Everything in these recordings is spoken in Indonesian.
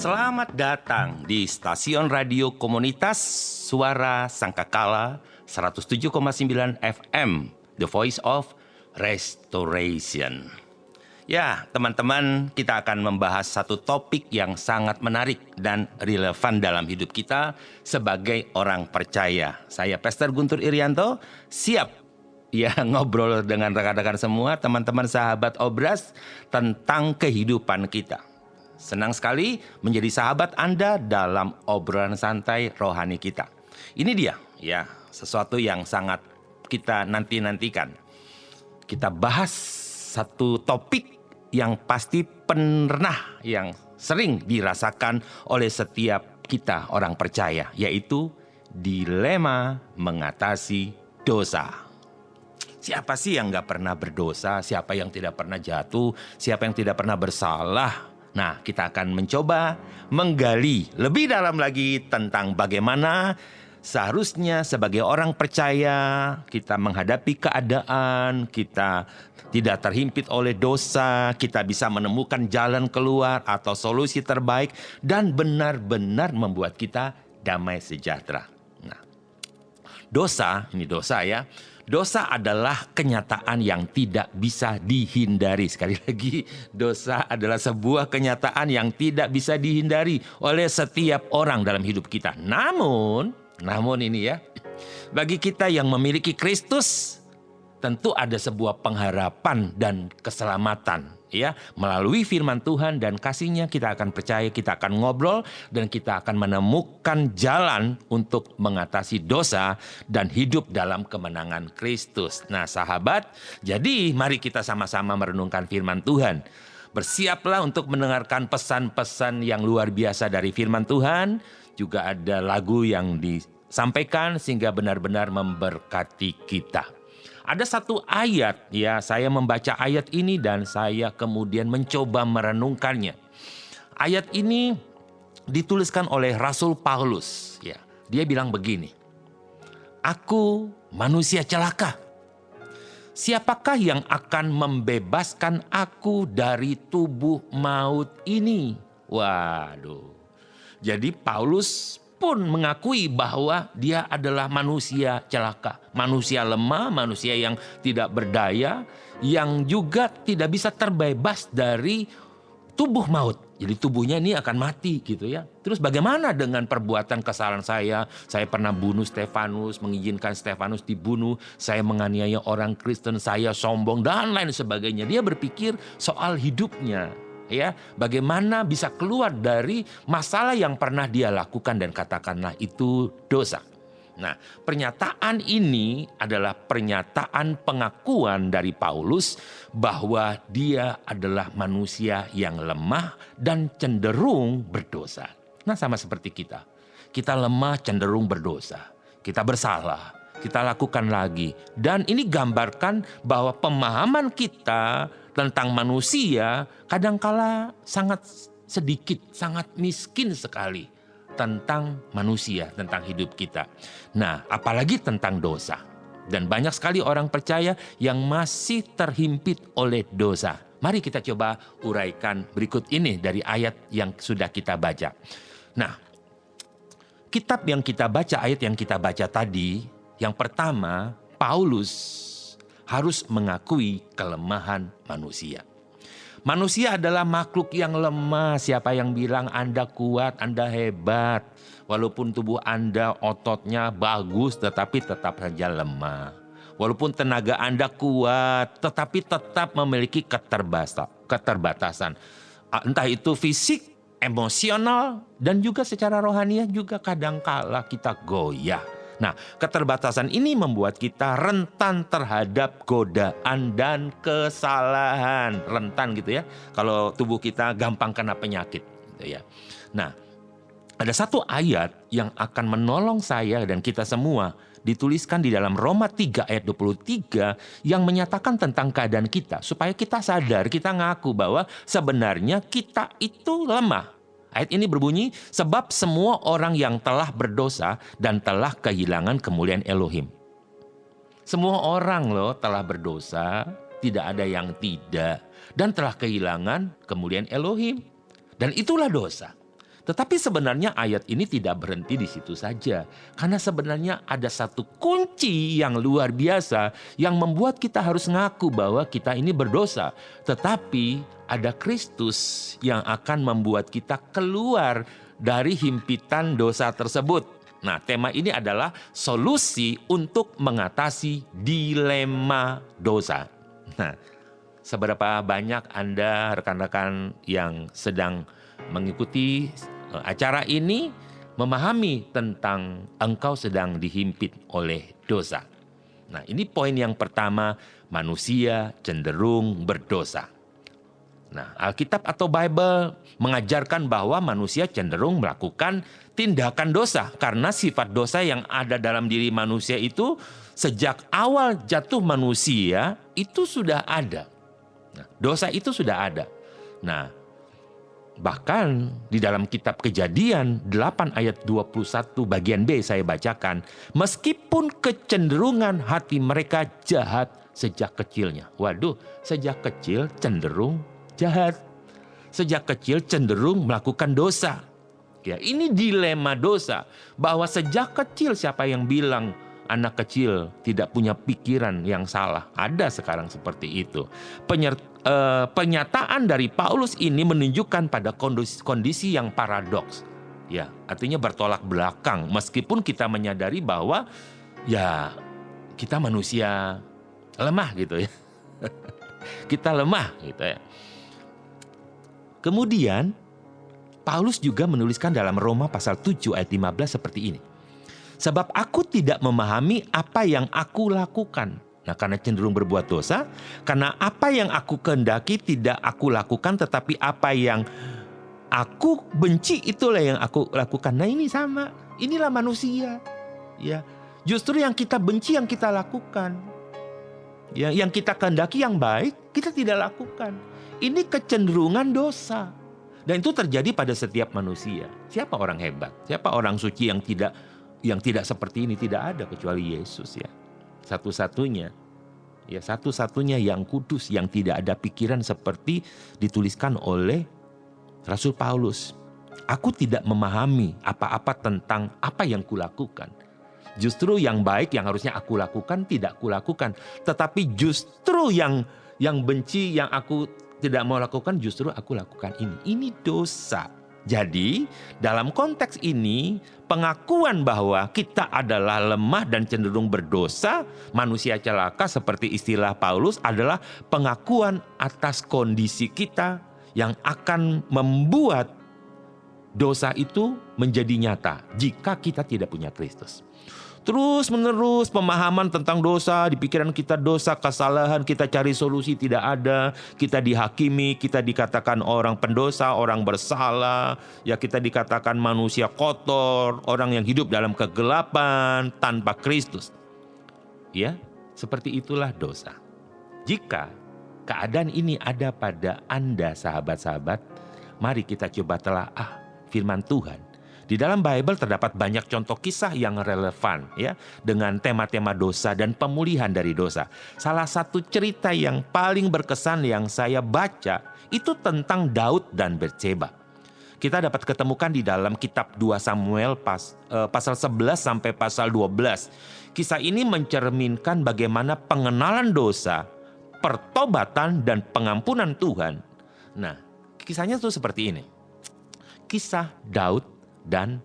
Selamat datang di stasiun radio komunitas Suara Sangkakala 107,9 FM, The Voice of Restoration. Ya, teman-teman, kita akan membahas satu topik yang sangat menarik dan relevan dalam hidup kita sebagai orang percaya. Saya Pastor Guntur Irianto, siap ngobrol dengan rekan-rekan semua, teman-teman sahabat Obras tentang kehidupan kita. Senang sekali menjadi sahabat Anda dalam obrolan santai rohani kita. Ini dia, sesuatu yang sangat kita nanti-nantikan. Kita bahas satu topik yang pasti pernah, yang sering dirasakan oleh setiap kita orang percaya, yaitu dilema mengatasi dosa. Siapa sih yang gak pernah berdosa? Siapa yang tidak pernah jatuh? Siapa yang tidak pernah bersalah? Nah, kita akan mencoba menggali lebih dalam lagi tentang bagaimana seharusnya sebagai orang percaya kita menghadapi keadaan, kita tidak terhimpit oleh dosa, kita bisa menemukan jalan keluar atau solusi terbaik dan benar-benar membuat kita damai sejahtera. Nah, dosa ya. Dosa adalah kenyataan yang tidak bisa dihindari. Sekali lagi, dosa adalah sebuah kenyataan yang tidak bisa dihindari oleh setiap orang dalam hidup kita. Namun ini bagi kita yang memiliki Kristus, tentu ada sebuah pengharapan dan keselamatan. Melalui firman Tuhan dan kasih-Nya kita akan percaya, kita akan ngobrol dan kita akan menemukan jalan untuk mengatasi dosa dan hidup dalam kemenangan Kristus. Nah, sahabat, jadi mari kita sama-sama merenungkan firman Tuhan. Bersiaplah untuk mendengarkan pesan-pesan yang luar biasa dari firman Tuhan. Juga ada lagu yang disampaikan sehingga benar-benar memberkati kita. Ada satu ayat, saya membaca ayat ini dan saya kemudian mencoba merenungkannya. Ayat ini dituliskan oleh Rasul Paulus. Dia bilang begini, "Aku manusia celaka. Siapakah yang akan membebaskan aku dari tubuh maut ini?" Waduh. Jadi Paulus pun mengakui bahwa dia adalah manusia celaka, manusia lemah, manusia yang tidak berdaya, yang juga tidak bisa terbebas dari tubuh maut. Jadi tubuhnya ini akan mati gitu ya. Terus bagaimana dengan perbuatan kesalahan saya? Saya pernah bunuh Stefanus, mengizinkan Stefanus dibunuh, saya menganiaya orang Kristen, saya sombong dan lain sebagainya. Dia berpikir soal hidupnya. Bagaimana bisa keluar dari masalah yang pernah dia lakukan dan katakanlah itu dosa. Nah, pernyataan ini adalah pernyataan pengakuan dari Paulus bahwa dia adalah manusia yang lemah dan cenderung berdosa. Nah, sama seperti kita. Kita lemah, cenderung berdosa. Kita bersalah, kita lakukan lagi. Dan ini gambarkan bahwa pemahaman kita tentang manusia kadangkala sangat sedikit, sangat miskin sekali tentang manusia, tentang hidup kita. Nah, apalagi tentang dosa. Dan banyak sekali orang percaya yang masih terhimpit oleh dosa. Mari kita coba uraikan berikut ini dari ayat yang sudah kita baca. Nah, kitab yang kita baca, ayat yang kita baca tadi, yang pertama, Paulus harus mengakui kelemahan manusia. Manusia adalah makhluk yang lemah. Siapa yang bilang Anda kuat, Anda hebat. Walaupun tubuh Anda ototnya bagus, tetapi tetap saja lemah. Walaupun tenaga Anda kuat, tetapi tetap memiliki keterbatasan. Entah itu fisik, emosional, dan juga secara rohani juga kadangkala kita goyah. Nah, keterbatasan ini membuat kita rentan terhadap godaan dan kesalahan. Rentan gitu ya. Kalau tubuh kita gampang kena penyakit gitu ya. Nah, ada satu ayat yang akan menolong saya dan kita semua. Dituliskan di dalam Roma 3 ayat 23 yang menyatakan tentang keadaan kita. Supaya kita sadar, kita ngaku bahwa sebenarnya kita itu lemah. Ayat ini berbunyi, sebab semua orang yang telah berdosa dan telah kehilangan kemuliaan Elohim. Semua orang telah berdosa, tidak ada yang tidak. Dan telah kehilangan kemuliaan Elohim. Dan itulah dosa. Tetapi sebenarnya ayat ini tidak berhenti di situ saja. Karena sebenarnya ada satu kunci yang luar biasa yang membuat kita harus ngaku bahwa kita ini berdosa. Tetapi ada Kristus yang akan membuat kita keluar dari himpitan dosa tersebut. Nah, tema ini adalah solusi untuk mengatasi dilema dosa. Nah, seberapa banyak Anda rekan-rekan yang sedang mengikuti acara ini memahami tentang engkau sedang dihimpit oleh dosa. Nah, ini poin yang pertama, manusia cenderung berdosa. Nah, Alkitab atau Bible mengajarkan bahwa manusia cenderung melakukan tindakan dosa karena sifat dosa yang ada dalam diri manusia itu sejak awal jatuh manusia itu sudah ada. Nah, dosa itu sudah ada. Nah, bahkan di dalam kitab Kejadian 8 ayat 21 bagian B saya bacakan, meskipun kecenderungan hati mereka jahat sejak kecilnya. Waduh, sejak kecil cenderung jahat. Sejak kecil cenderung melakukan dosa. Ya, ini dilema dosa bahwa sejak kecil siapa yang bilang anak kecil tidak punya pikiran yang salah? Ada sekarang seperti itu. Pernyataan dari Paulus ini menunjukkan pada kondisi yang paradoks. Ya, artinya bertolak belakang meskipun kita menyadari bahwa ya kita manusia lemah gitu ya. Kita lemah gitu ya. Kemudian Paulus juga menuliskan dalam Roma pasal 7 ayat 15 seperti ini. Sebab aku tidak memahami apa yang aku lakukan. Nah, karena cenderung berbuat dosa, karena apa yang aku kehendaki tidak aku lakukan, tetapi apa yang aku benci itulah yang aku lakukan. Nah, ini sama. Inilah manusia. Ya, justru yang kita benci yang kita lakukan. Ya, yang kita kehendaki yang baik kita tidak lakukan. Ini kecenderungan dosa. Dan itu terjadi pada setiap manusia. Siapa orang hebat? Siapa orang suci yang tidak seperti ini? Tidak ada kecuali Yesus ya. Satu-satunya. Ya, satu-satunya yang kudus, yang tidak ada pikiran seperti dituliskan oleh Rasul Paulus. Aku tidak memahami apa-apa tentang apa yang kulakukan. Justru yang baik yang harusnya aku lakukan tidak kulakukan. Tetapi justru yang benci yang aku tidak mau lakukan justru aku lakukan ini. Ini dosa. Jadi dalam konteks ini pengakuan bahwa kita adalah lemah dan cenderung berdosa, manusia celaka seperti istilah Paulus adalah pengakuan atas kondisi kita yang akan membuat dosa itu menjadi nyata jika kita tidak punya Kristus. Terus menerus pemahaman tentang dosa, di pikiran kita dosa, kesalahan, kita cari solusi tidak ada, kita dihakimi, kita dikatakan orang pendosa, orang bersalah, ya kita dikatakan manusia kotor, orang yang hidup dalam kegelapan tanpa Kristus. Ya, seperti itulah dosa. Jika keadaan ini ada pada Anda sahabat-sahabat, mari kita coba telaah firman Tuhan. Di dalam Bible terdapat banyak contoh kisah yang relevan ya dengan tema-tema dosa dan pemulihan dari dosa. Salah satu cerita yang paling berkesan yang saya baca itu tentang Daud dan Batseba. Kita dapat ketemukan di dalam kitab 2 Samuel pasal 11 sampai pasal 12. Kisah ini mencerminkan bagaimana pengenalan dosa, pertobatan dan pengampunan Tuhan. Nah, kisahnya tuh seperti ini. Kisah Daud dan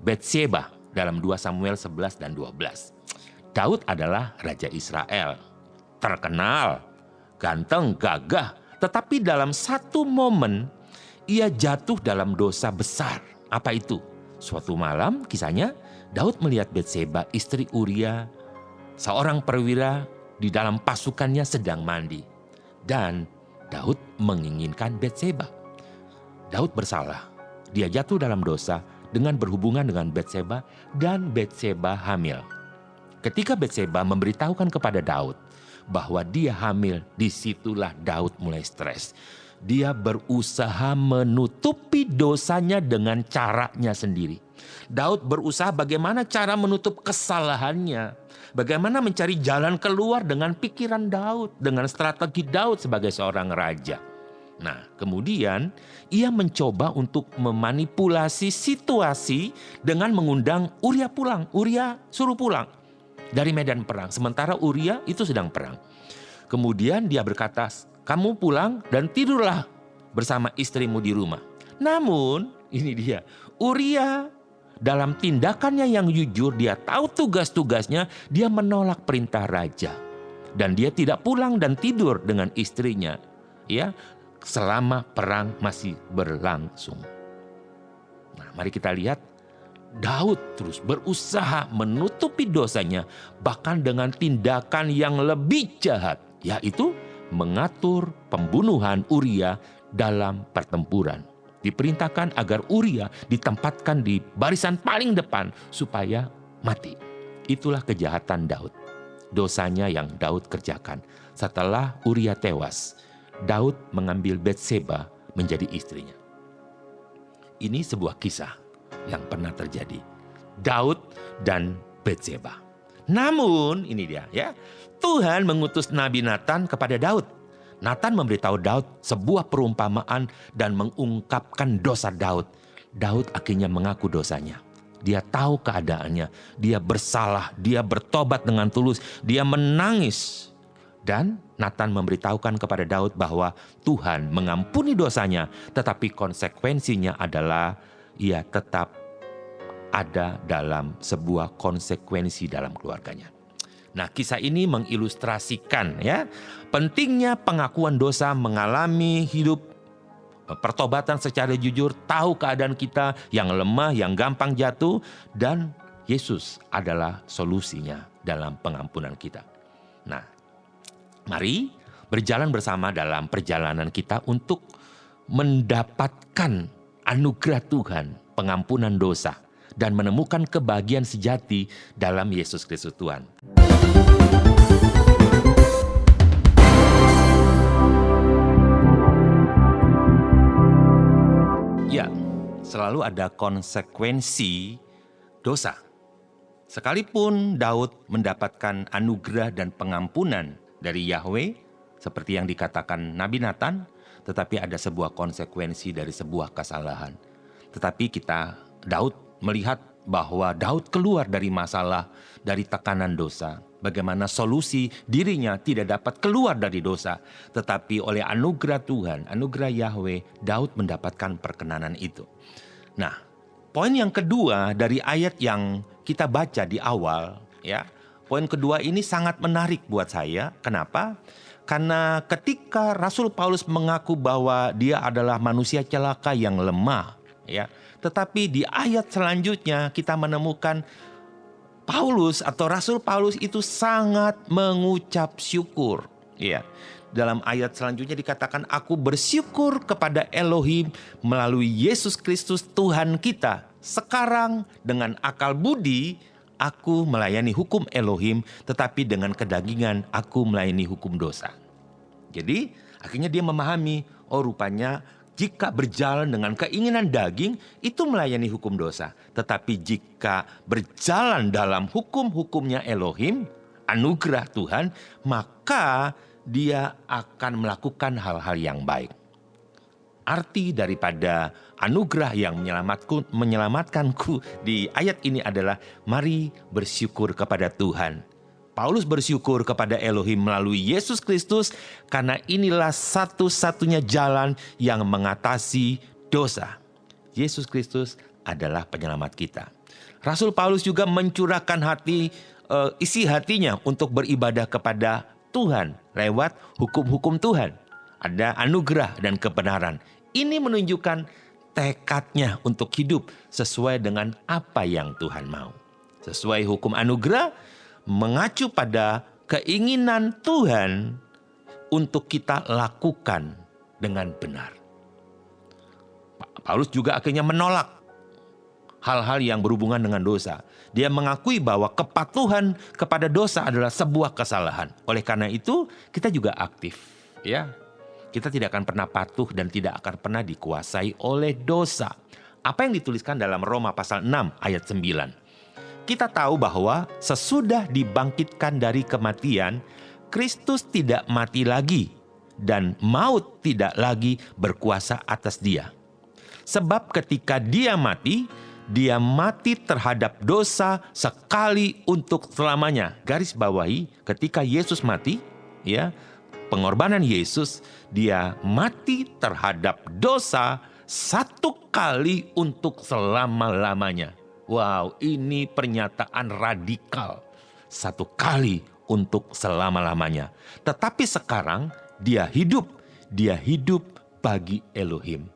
Batseba dalam 2 Samuel 11 dan 12. Daud adalah Raja Israel. Terkenal, ganteng, gagah. Tetapi dalam satu momen, ia jatuh dalam dosa besar. Apa itu? Suatu malam kisahnya, Daud melihat Batseba, istri Uria, seorang perwira di dalam pasukannya sedang mandi. Dan Daud menginginkan Batseba. Daud bersalah. Dia jatuh dalam dosa dengan berhubungan dengan Batseba dan Batseba hamil. Ketika Batseba memberitahukan kepada Daud bahwa dia hamil, disitulah Daud mulai stres. Dia berusaha menutupi dosanya dengan caranya sendiri. Daud berusaha bagaimana cara menutup kesalahannya. Bagaimana mencari jalan keluar dengan pikiran Daud, dengan strategi Daud sebagai seorang raja. Nah, kemudian ia mencoba untuk memanipulasi situasi dengan mengundang Uria pulang. Uria suruh pulang dari medan perang. Sementara Uria itu sedang perang. Kemudian dia berkata, kamu pulang dan tidurlah bersama istrimu di rumah. Namun, ini dia, Uria dalam tindakannya yang jujur, dia tahu tugas-tugasnya, dia menolak perintah raja. Dan dia tidak pulang dan tidur dengan istrinya, ya, selama perang masih berlangsung. Nah, mari kita lihat Daud terus berusaha menutupi dosanya, bahkan dengan tindakan yang lebih jahat, yaitu mengatur pembunuhan Uria dalam pertempuran. Diperintahkan agar Uria ditempatkan di barisan paling depan supaya mati. Itulah kejahatan Daud. Dosanya yang Daud kerjakan. Setelah Uria tewas, Daud mengambil Batseba menjadi istrinya. Ini sebuah kisah yang pernah terjadi. Daud dan Batseba. Namun, ini dia ya, Tuhan mengutus Nabi Nathan kepada Daud. Nathan memberitahu Daud sebuah perumpamaan dan mengungkapkan dosa Daud. Daud akhirnya mengaku dosanya. Dia tahu keadaannya, dia bersalah, dia bertobat dengan tulus, dia menangis. Dan Nathan memberitahukan kepada Daud bahwa Tuhan mengampuni dosanya, tetapi konsekuensinya adalah ia tetap ada dalam sebuah konsekuensi dalam keluarganya. Nah, kisah ini mengilustrasikan ya pentingnya pengakuan dosa, mengalami hidup pertobatan secara jujur, tahu keadaan kita yang lemah, yang gampang jatuh, dan Yesus adalah solusinya dalam pengampunan kita. Nah, mari berjalan bersama dalam perjalanan kita untuk mendapatkan anugerah Tuhan, pengampunan dosa, dan menemukan kebahagiaan sejati dalam Yesus Kristus Tuhan. Ya, selalu ada konsekuensi dosa. Sekalipun Daud mendapatkan anugerah dan pengampunan dari Yahweh, seperti yang dikatakan Nabi Nathan, tetapi ada sebuah konsekuensi dari sebuah kesalahan. Tetapi Daud melihat bahwa Daud keluar dari masalah, dari tekanan dosa. Bagaimana solusi dirinya tidak dapat keluar dari dosa. Tetapi oleh anugerah Tuhan, anugerah Yahweh, Daud mendapatkan perkenanan itu. Nah, poin yang kedua dari ayat yang kita baca di awal, ya. Poin kedua ini sangat menarik buat saya. Kenapa? Karena ketika Rasul Paulus mengaku bahwa dia adalah manusia celaka yang lemah, ya. Tetapi di ayat selanjutnya kita menemukan Paulus atau Rasul Paulus itu sangat mengucap syukur, ya. Dalam ayat selanjutnya dikatakan, aku bersyukur kepada Elohim melalui Yesus Kristus Tuhan kita. Sekarang dengan akal budi aku melayani hukum Elohim, tetapi dengan kedagingan aku melayani hukum dosa. Jadi akhirnya dia memahami, oh rupanya jika berjalan dengan keinginan daging itu melayani hukum dosa. Tetapi jika berjalan dalam hukum-hukumnya Elohim, anugerah Tuhan, maka dia akan melakukan hal-hal yang baik. Arti daripada anugerah yang menyelamatkanku di ayat ini adalah mari bersyukur kepada Tuhan. Paulus bersyukur kepada Elohim melalui Yesus Kristus karena inilah satu-satunya jalan yang mengatasi dosa. Yesus Kristus adalah penyelamat kita. Rasul Paulus juga mencurahkan isi hatinya untuk beribadah kepada Tuhan lewat hukum-hukum Tuhan. Ada anugerah dan kebenaran. Ini menunjukkan tekadnya untuk hidup sesuai dengan apa yang Tuhan mau. Sesuai hukum anugerah, mengacu pada keinginan Tuhan untuk kita lakukan dengan benar. Paulus juga akhirnya menolak hal-hal yang berhubungan dengan dosa. Dia mengakui bahwa kepatuhan kepada dosa adalah sebuah kesalahan. Oleh karena itu, kita juga aktif, ya. Kita tidak akan pernah patuh dan tidak akan pernah dikuasai oleh dosa. Apa yang dituliskan dalam Roma pasal 6 ayat 9. Kita tahu bahwa sesudah dibangkitkan dari kematian, Kristus tidak mati lagi. dan maut tidak lagi berkuasa atas dia. Sebab ketika dia mati terhadap dosa sekali untuk selamanya. Garis bawahi, ketika Yesus mati, ya, pengorbanan Yesus, dia mati terhadap dosa satu kali untuk selama-lamanya. Wow, ini pernyataan radikal. Satu kali untuk selama-lamanya. Tetapi sekarang dia hidup bagi Elohim.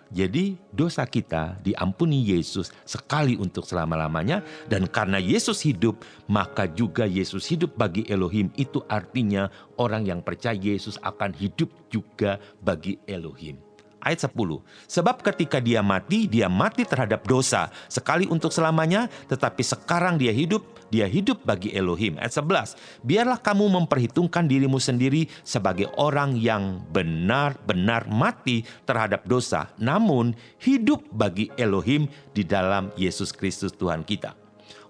Jadi dosa kita diampuni Yesus sekali untuk selama-lamanya. Dan karena Yesus hidup, maka juga Yesus hidup bagi Elohim. Itu artinya orang yang percaya Yesus akan hidup juga bagi Elohim. Ayat 10, sebab ketika dia mati terhadap dosa sekali untuk selamanya, tetapi sekarang dia hidup bagi Elohim. Ayat 11, biarlah kamu memperhitungkan dirimu sendiri sebagai orang yang benar-benar mati terhadap dosa, namun hidup bagi Elohim di dalam Yesus Kristus Tuhan kita.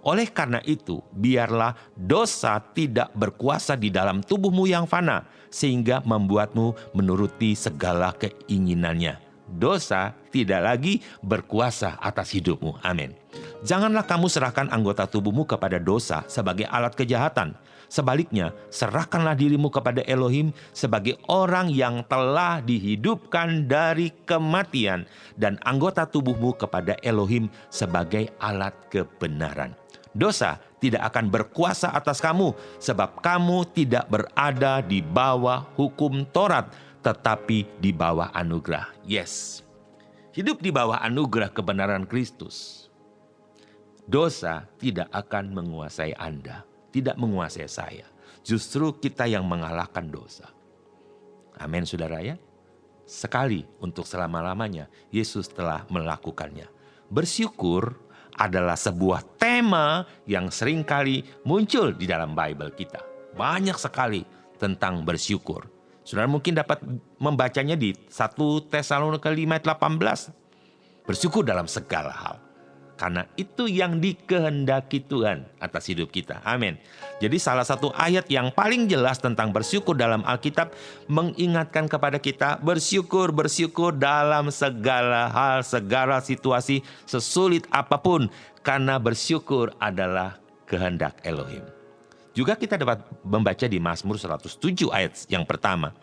Oleh karena itu, biarlah dosa tidak berkuasa di dalam tubuhmu yang fana, sehingga membuatmu menuruti segala keinginannya. Dosa tidak lagi berkuasa atas hidupmu. Amin. Janganlah kamu serahkan anggota tubuhmu kepada dosa sebagai alat kejahatan. Sebaliknya, serahkanlah dirimu kepada Elohim sebagai orang yang telah dihidupkan dari kematian, dan anggota tubuhmu kepada Elohim sebagai alat kebenaran. Dosa tidak akan berkuasa atas kamu, sebab kamu tidak berada di bawah hukum Taurat, tetapi di bawah anugerah. Yes, hidup di bawah anugerah kebenaran Kristus. Dosa tidak akan menguasai Anda, tidak menguasai saya. Justru kita yang mengalahkan dosa. Amin, saudara ya. Sekali untuk selama-lamanya, Yesus telah melakukannya. Bersyukur adalah sebuah tema yang seringkali muncul di dalam Bible kita. Banyak sekali tentang bersyukur. Saudara mungkin dapat membacanya di 1 Tesalonika 5 ayat 18. Bersyukur dalam segala hal. Karena itu yang dikehendaki Tuhan atas hidup kita. Amin. Jadi salah satu ayat yang paling jelas tentang bersyukur dalam Alkitab mengingatkan kepada kita bersyukur dalam segala hal, segala situasi, sesulit apapun. Karena bersyukur adalah kehendak Elohim. Juga kita dapat membaca di Mazmur 107 ayat yang pertama.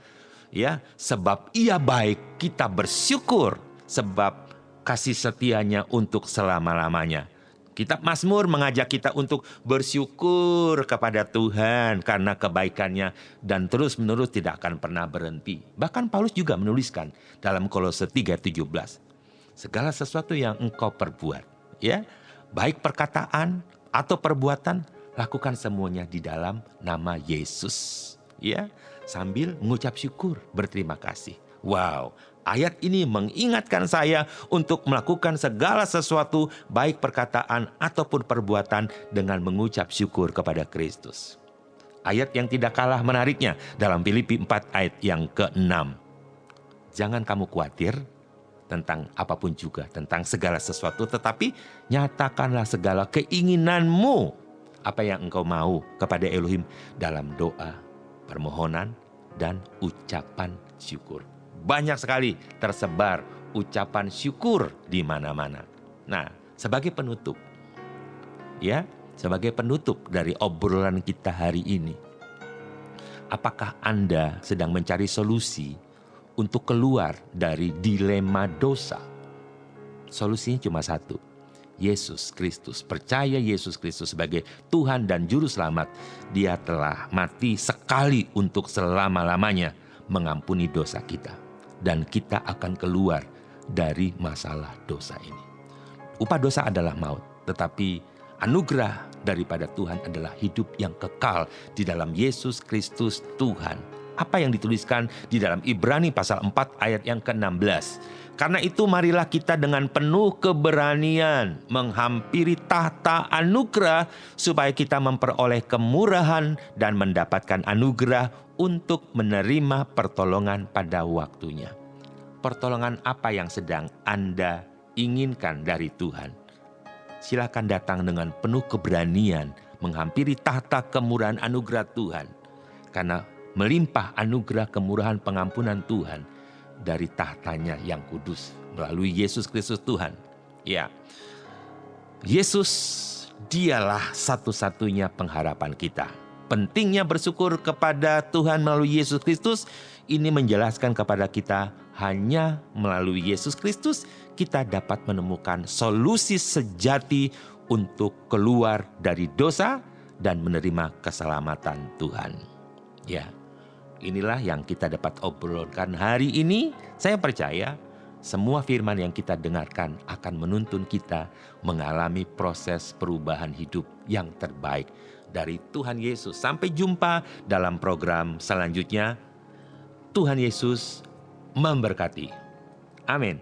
Ya, sebab ia baik, kita bersyukur sebab kasih setianya untuk selama-lamanya. Kitab Mazmur mengajak kita untuk bersyukur kepada Tuhan karena kebaikannya dan terus-menerus tidak akan pernah berhenti. Bahkan Paulus juga menuliskan dalam Kolose 3:17. Segala sesuatu yang engkau perbuat, ya, baik perkataan atau perbuatan, lakukan semuanya di dalam nama Yesus, ya, sambil mengucap syukur, berterima kasih. Wow, ayat ini mengingatkan saya untuk melakukan segala sesuatu, baik perkataan ataupun perbuatan, dengan mengucap syukur kepada Kristus. Ayat yang tidak kalah menariknya dalam Filipi 4 ayat yang ke-6. Jangan kamu khawatir tentang apapun juga, tentang segala sesuatu, tetapi nyatakanlah segala keinginanmu, apa yang engkau mau, kepada Elohim dalam doa, permohonan, dan ucapan syukur. Banyak sekali tersebar ucapan syukur di mana-mana. Nah, sebagai penutup, ya, sebagai penutup dari obrolan kita hari ini, apakah Anda sedang mencari solusi untuk keluar dari dilema dosa? Solusinya cuma satu, Yesus Kristus. Percaya Yesus Kristus sebagai Tuhan dan Juru Selamat. Dia telah mati sekali untuk selama-lamanya, mengampuni dosa kita. Dan kita akan keluar dari masalah dosa ini. Upah dosa adalah maut, tetapi anugerah daripada Tuhan adalah hidup yang kekal di dalam Yesus Kristus Tuhan. Apa yang dituliskan di dalam Ibrani pasal 4 ayat yang ke-16. Karena itu marilah kita dengan penuh keberanian menghampiri tahta anugerah supaya kita memperoleh kemurahan dan mendapatkan anugerah untuk menerima pertolongan pada waktunya. Pertolongan apa yang sedang Anda inginkan dari Tuhan? Silakan datang dengan penuh keberanian menghampiri tahta kemurahan anugerah Tuhan. Karena melimpah anugerah kemurahan pengampunan Tuhan dari tahtanya yang kudus melalui Yesus Kristus Tuhan. Ya, Yesus dialah satu-satunya pengharapan kita. Pentingnya bersyukur kepada Tuhan melalui Yesus Kristus ini menjelaskan kepada kita hanya melalui Yesus Kristus kita dapat menemukan solusi sejati untuk keluar dari dosa dan menerima keselamatan Tuhan. Ya, inilah yang kita dapat obrolkan hari ini. Saya percaya semua firman yang kita dengarkan akan menuntun kita mengalami proses perubahan hidup yang terbaik dari Tuhan Yesus. Sampai jumpa dalam program selanjutnya. Tuhan Yesus memberkati. Amin.